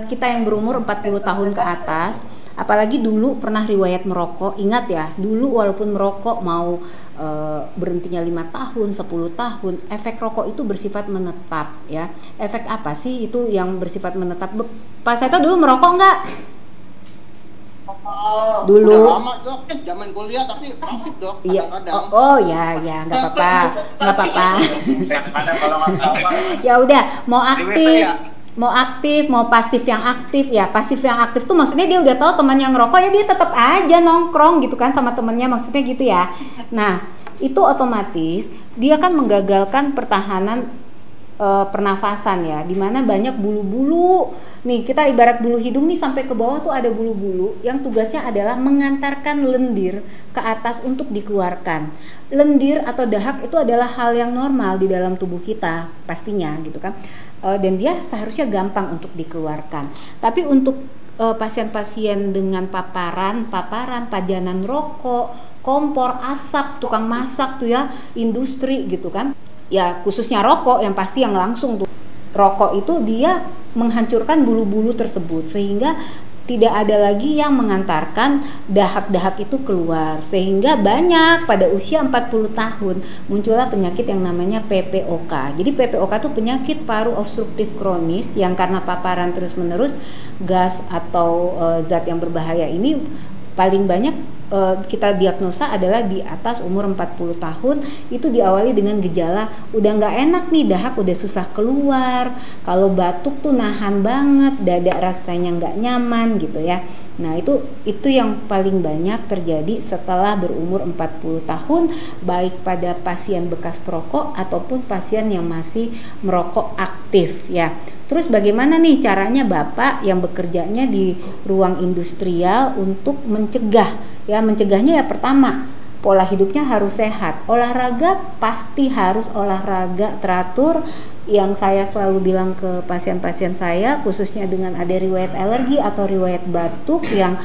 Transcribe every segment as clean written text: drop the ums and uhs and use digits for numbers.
kita yang berumur 40 tahun ke atas, apalagi dulu pernah riwayat merokok, ingat ya, dulu walaupun merokok mau berhentinya 5 tahun, 10 tahun, efek rokok itu bersifat menetap ya. Efek apa sih itu yang bersifat menetap? Pak Seto dulu merokok nggak? Oh, Dulu. udah lama dok, zaman kuliah tapi praktik dok, Iya. kadang-kadang. Oh ya ya, nggak apa-apa, nggak apa-apa. Kadang-kadang kalau nggak sabar. Ya udah, mau Di WC aktif, ya? mau aktif, mau pasif yang aktif ya. Pasif yang aktif tuh maksudnya dia udah tahu teman yang ngerokok ya dia tetap aja nongkrong gitu kan sama temennya, maksudnya gitu ya. Nah itu otomatis dia kan menggagalkan pertahanan pernafasan ya, dimana banyak bulu-bulu. Nih kita ibarat bulu hidung nih sampai ke bawah tuh ada bulu-bulu yang tugasnya adalah mengantarkan lendir ke atas untuk dikeluarkan. Lendir atau dahak itu adalah hal yang normal di dalam tubuh kita pastinya gitu kan, dan dia seharusnya gampang untuk dikeluarkan. Tapi untuk pasien-pasien dengan paparan pajanan rokok, kompor, asap, tukang masak tuh ya, industri gitu kan, ya khususnya rokok yang pasti yang langsung tuh rokok itu dia menghancurkan bulu-bulu tersebut sehingga tidak ada lagi yang mengantarkan dahak-dahak itu keluar, sehingga banyak pada usia 40 tahun muncullah penyakit yang namanya PPOK. Jadi PPOK itu penyakit paru obstruktif kronis yang karena paparan terus-menerus gas atau zat yang berbahaya ini paling banyak kita diagnosa adalah di atas umur 40 tahun. Itu diawali dengan gejala udah nggak enak nih, dahak udah susah keluar, kalau batuk tuh nahan banget, dada rasanya nggak nyaman gitu ya. Nah itu yang paling banyak terjadi setelah berumur 40 tahun, baik pada pasien bekas perokok ataupun pasien yang masih merokok aktif ya. Terus bagaimana nih caranya Bapak yang bekerjanya di ruang industrial untuk mencegah? Ya mencegahnya ya pertama, pola hidupnya harus sehat. Olahraga pasti harus olahraga teratur. Yang saya selalu bilang ke pasien-pasien saya, khususnya dengan ada riwayat alergi atau riwayat batuk yang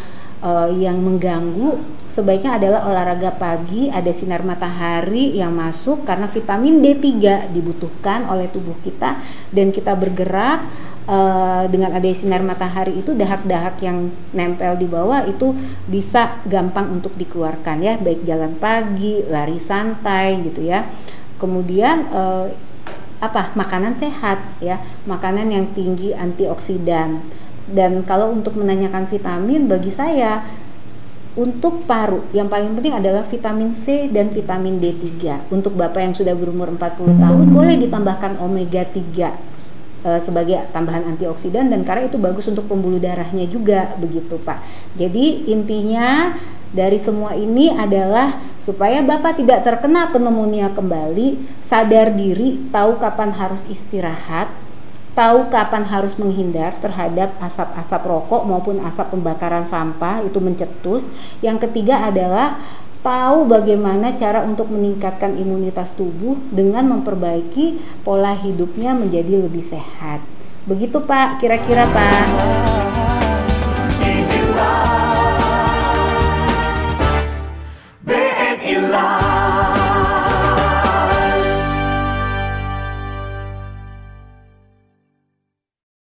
mengganggu, sebaiknya adalah olahraga pagi, ada sinar matahari yang masuk karena vitamin D3 dibutuhkan oleh tubuh kita, dan kita bergerak dengan adanya sinar matahari itu dahak-dahak yang nempel di bawah itu bisa gampang untuk dikeluarkan ya, baik jalan pagi, lari santai gitu ya. Kemudian makanan sehat ya, makanan yang tinggi antioksidan. Dan kalau untuk menanyakan vitamin, bagi saya untuk paru yang paling penting adalah vitamin C dan vitamin D3. Untuk Bapak yang sudah berumur 40 tahun boleh ditambahkan omega 3 sebagai tambahan antioksidan, dan karena itu bagus untuk pembuluh darahnya juga begitu Pak. Jadi intinya dari semua ini adalah supaya Bapak tidak terkena pneumonia kembali, sadar diri, tahu kapan harus istirahat, tahu kapan harus menghindar terhadap asap-asap rokok maupun asap pembakaran sampah itu mencetus. Yang ketiga adalah tahu bagaimana cara untuk meningkatkan imunitas tubuh dengan memperbaiki pola hidupnya menjadi lebih sehat. Begitu Pak, kira-kira Pak.